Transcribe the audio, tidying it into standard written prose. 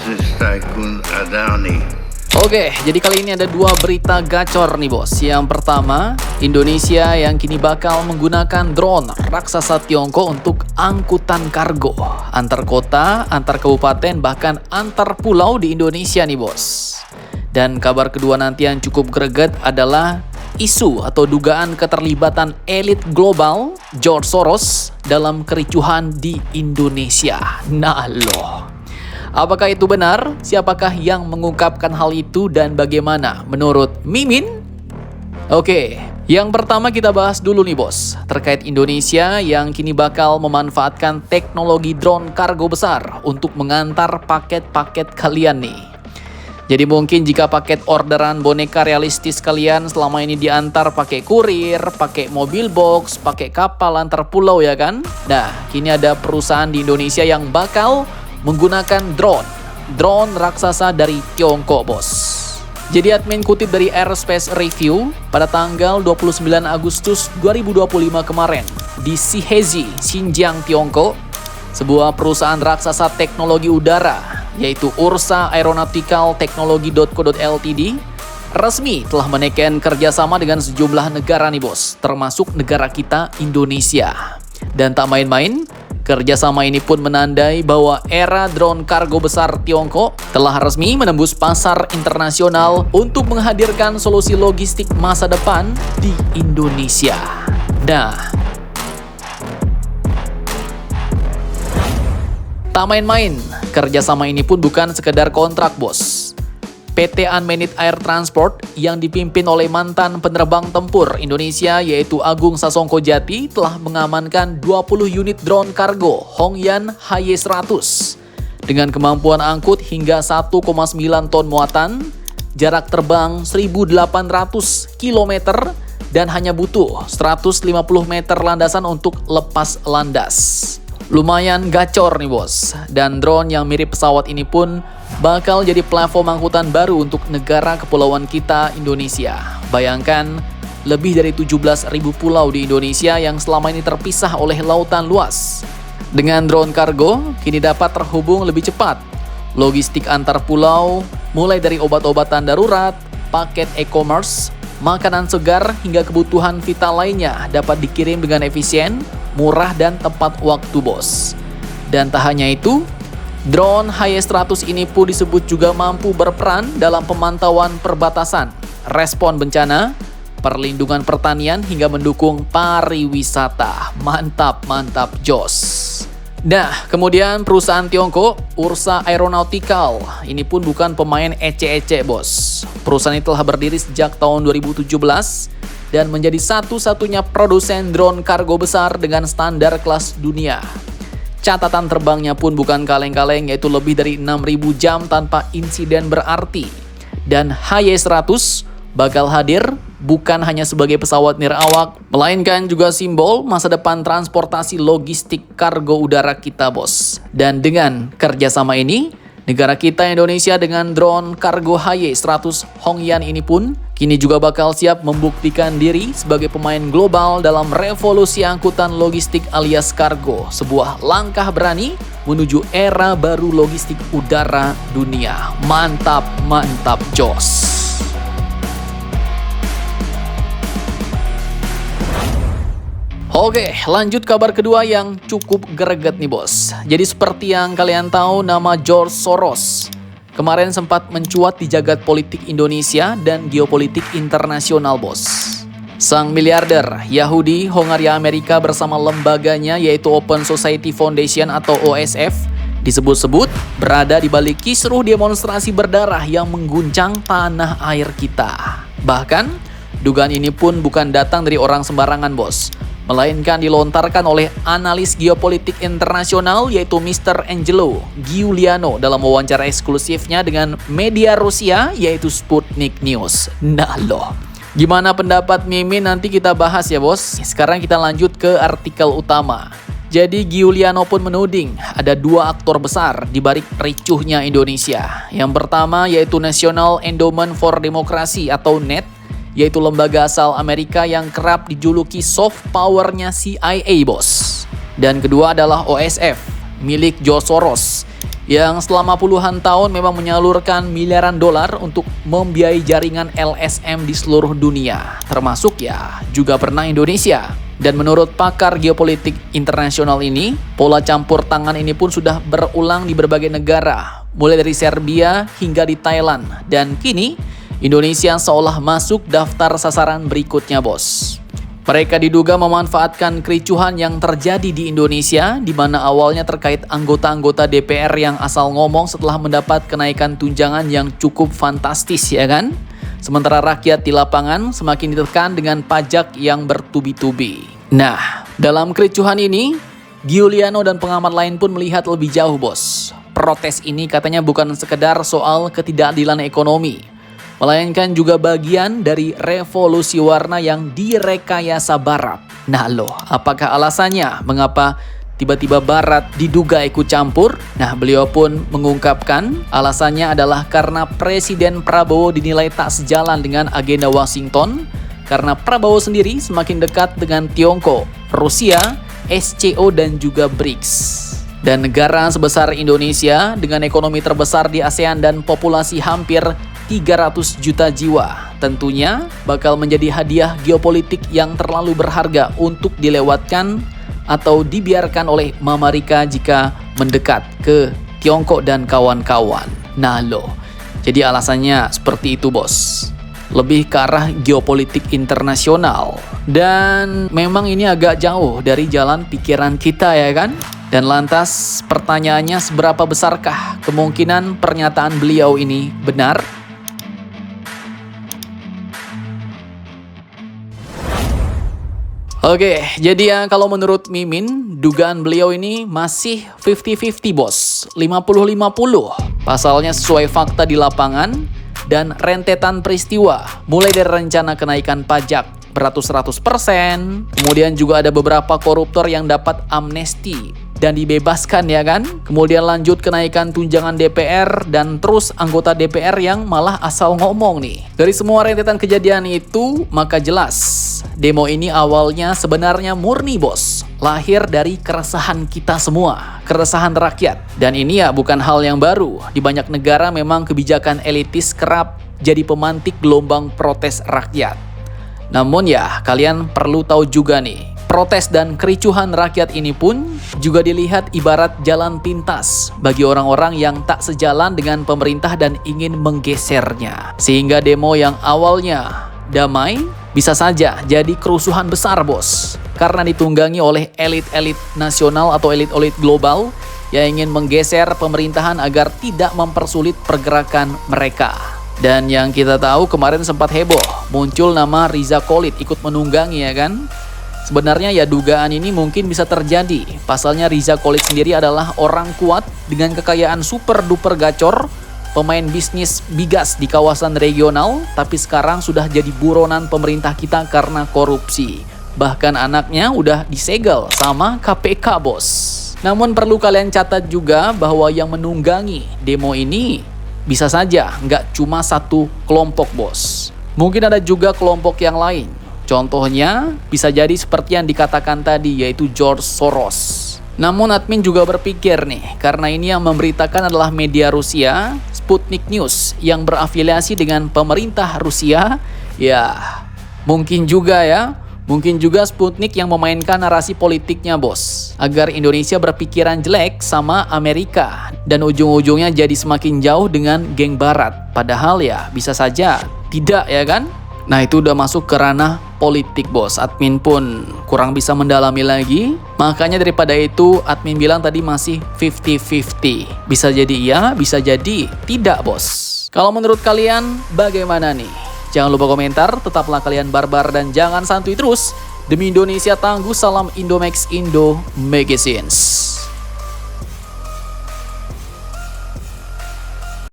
business tycoon Adani. Oke, jadi kali ini ada dua berita gacor nih bos. Yang pertama, Indonesia yang kini bakal menggunakan drone raksasa Tiongkok untuk angkutan kargo antar kota, antar kabupaten, bahkan antar pulau di Indonesia nih bos. Dan kabar kedua nanti yang cukup greget adalah isu atau dugaan keterlibatan elit global George Soros dalam kericuhan di Indonesia. Nah loh. Apakah itu benar? Siapakah yang mengungkapkan hal itu dan bagaimana menurut Mimin? Oke, yang pertama kita bahas dulu nih bos, terkait Indonesia yang kini bakal memanfaatkan teknologi drone kargo besar untuk mengantar paket-paket kalian nih. Jadi mungkin jika paket orderan boneka realistis kalian selama ini diantar pakai kurir, pakai mobil box, pakai kapal antar pulau ya kan? Nah, kini ada perusahaan di Indonesia yang bakal menggunakan drone raksasa dari Tiongkok bos. Jadi admin kutip dari Airspace Review pada tanggal 29 Agustus 2025 kemarin di Shihezi, Xinjiang, Tiongkok, sebuah perusahaan raksasa teknologi udara yaitu Ursa Aeronautical Technology.co Ltd resmi telah menekan kerjasama dengan sejumlah negara nih bos, termasuk negara kita Indonesia. Dan tak main-main, kerjasama ini pun menandai bahwa era drone kargo besar Tiongkok telah resmi menembus pasar internasional untuk menghadirkan solusi logistik masa depan di Indonesia. Nah, tak main-main, kerjasama ini pun bukan sekedar kontrak bos. PT Unmanned Air Transport yang dipimpin oleh mantan penerbang tempur Indonesia yaitu Agung Sasongko-Jati telah mengamankan 20 unit drone kargo Hongyan HY100 dengan kemampuan angkut hingga 1,9 ton muatan, jarak terbang 1.800 km dan hanya butuh 150 meter landasan untuk lepas landas. Lumayan gacor nih bos, dan drone yang mirip pesawat ini pun bakal jadi platform angkutan baru untuk negara kepulauan kita Indonesia. Bayangkan, lebih dari 17.000 pulau di Indonesia yang selama ini terpisah oleh lautan luas. Dengan drone kargo, kini dapat terhubung lebih cepat. Logistik antar pulau, mulai dari obat-obatan darurat, paket e-commerce, makanan segar, hingga kebutuhan vital lainnya dapat dikirim dengan efisien, murah dan tepat waktu bos. Dan tak hanya itu, drone HY100 ini pun disebut juga mampu berperan dalam pemantauan perbatasan, respon bencana, perlindungan pertanian hingga mendukung pariwisata. Mantap, jos. Nah, kemudian perusahaan Tiongkok, Ursa Aeronautical, ini pun bukan pemain ece-ece bos. Perusahaan ini telah berdiri sejak tahun 2017 dan menjadi satu-satunya produsen drone kargo besar dengan standar kelas dunia. Catatan terbangnya pun bukan kaleng-kaleng, yaitu lebih dari 6.000 jam tanpa insiden berarti. Dan HY100 bakal hadir bukan hanya sebagai pesawat nirawak, melainkan juga simbol masa depan transportasi logistik kargo udara kita bos. Dan dengan kerjasama ini, negara kita Indonesia dengan drone kargo HY100 Hongyan ini pun kini juga bakal siap membuktikan diri sebagai pemain global dalam revolusi angkutan logistik alias kargo. Sebuah langkah berani menuju era baru logistik udara dunia. Mantap jos. Oke, lanjut kabar kedua yang cukup greget nih bos. Jadi seperti yang kalian tahu, nama George Soros kemarin sempat mencuat di jagat politik Indonesia dan geopolitik internasional bos. Sang miliarder Yahudi Hongaria Amerika bersama lembaganya yaitu Open Society Foundation atau OSF disebut-sebut berada di balik kisruh demonstrasi berdarah yang mengguncang tanah air kita. Bahkan, dugaan ini pun bukan datang dari orang sembarangan bos, melainkan dilontarkan oleh analis geopolitik internasional yaitu Mr. Angelo Giuliano dalam wawancara eksklusifnya dengan media Rusia yaitu Sputnik News. Nah loh, gimana pendapat Mimin nanti kita bahas ya bos. Sekarang kita lanjut ke artikel utama. Jadi Giuliano pun menuding ada dua aktor besar di balik ricuhnya Indonesia. Yang pertama yaitu National Endowment for Democracy atau NED, yaitu lembaga asal Amerika yang kerap dijuluki soft powernya CIA bos. Dan kedua adalah OSF, milik George Soros, yang selama puluhan tahun memang menyalurkan miliaran dolar untuk membiayai jaringan LSM di seluruh dunia, termasuk ya juga pernah Indonesia. Dan menurut pakar geopolitik internasional ini, pola campur tangan ini pun sudah berulang di berbagai negara, mulai dari Serbia hingga di Thailand. Dan kini Indonesia seolah masuk daftar sasaran berikutnya, bos. Mereka diduga memanfaatkan kericuhan yang terjadi di Indonesia, di mana awalnya terkait anggota-anggota DPR yang asal ngomong setelah mendapat kenaikan tunjangan yang cukup fantastis, ya kan? Sementara rakyat di lapangan semakin ditekan dengan pajak yang bertubi-tubi. Nah, dalam kericuhan ini, Giuliano dan pengamat lain pun melihat lebih jauh, bos. Protes ini katanya bukan sekedar soal ketidakadilan ekonomi, melainkan juga bagian dari revolusi warna yang direkayasa Barat. Nah loh, apakah alasannya mengapa tiba-tiba Barat diduga ikut campur? Nah, beliau pun mengungkapkan alasannya adalah karena Presiden Prabowo dinilai tak sejalan dengan agenda Washington, karena Prabowo sendiri semakin dekat dengan Tiongkok, Rusia, SCO dan juga BRICS. Dan negara sebesar Indonesia dengan ekonomi terbesar di ASEAN dan populasi hampir 300 juta jiwa tentunya bakal menjadi hadiah geopolitik yang terlalu berharga untuk dilewatkan atau dibiarkan oleh Mama Rika jika mendekat ke Tiongkok dan kawan-kawan. Nah loh, jadi alasannya seperti itu, bos. Lebih ke arah geopolitik internasional. Dan memang ini agak jauh dari jalan pikiran kita, ya kan? Dan lantas pertanyaannya, seberapa besarkah kemungkinan pernyataan beliau ini benar? Oke, jadi ya kalau menurut Mimin, dugaan beliau ini masih 50-50, bos. 50-50. Pasalnya sesuai fakta di lapangan dan rentetan peristiwa. Mulai dari rencana kenaikan pajak beratus-ratus %, kemudian juga ada beberapa koruptor yang dapat amnesti dan dibebaskan, ya kan? Kemudian lanjut kenaikan tunjangan DPR dan terus anggota DPR yang malah asal ngomong nih. Dari semua rentetan kejadian itu, maka jelas demo ini awalnya sebenarnya murni, bos. Lahir dari keresahan kita semua, keresahan rakyat. Dan ini ya bukan hal yang baru. Di banyak negara memang kebijakan elitis kerap jadi pemantik gelombang protes rakyat. Namun ya, kalian perlu tahu juga nih, protes dan kericuhan rakyat ini pun juga dilihat ibarat jalan pintas bagi orang-orang yang tak sejalan dengan pemerintah dan ingin menggesernya. Sehingga demo yang awalnya damai bisa saja jadi kerusuhan besar, bos. Karena ditunggangi oleh elit-elit nasional atau elit-elit global yang ingin menggeser pemerintahan agar tidak mempersulit pergerakan mereka. Dan yang kita tahu kemarin sempat heboh, muncul nama Riza Khalid ikut menunggangi, ya kan? Sebenarnya ya dugaan ini mungkin bisa terjadi. Pasalnya Riza Khalid sendiri adalah orang kuat dengan kekayaan super duper gacor, pemain bisnis bigas di kawasan regional, tapi sekarang sudah jadi buronan pemerintah kita karena korupsi. Bahkan anaknya udah disegel sama KPK, bos. Namun perlu kalian catat juga bahwa yang menunggangi demo ini bisa saja nggak cuma satu kelompok, bos. Mungkin ada juga kelompok yang lain. Contohnya bisa jadi seperti yang dikatakan tadi, yaitu George Soros. Namun admin juga berpikir nih, karena ini yang memberitakan adalah media Rusia, Sputnik News, yang berafiliasi dengan pemerintah Rusia, ya mungkin juga Sputnik yang memainkan narasi politiknya, bos, agar Indonesia berpikiran jelek sama Amerika dan ujung-ujungnya jadi semakin jauh dengan geng Barat. Padahal ya bisa saja tidak, ya kan? Nah, itu udah masuk ke ranah politik, bos. Admin pun kurang bisa mendalami lagi. Makanya daripada itu admin bilang tadi masih 50-50. Bisa jadi iya, bisa jadi tidak, bos. Kalau menurut kalian bagaimana nih? Jangan lupa komentar, tetaplah kalian barbar dan jangan santuy terus. Demi Indonesia tangguh, salam Indomax Indo Magazines.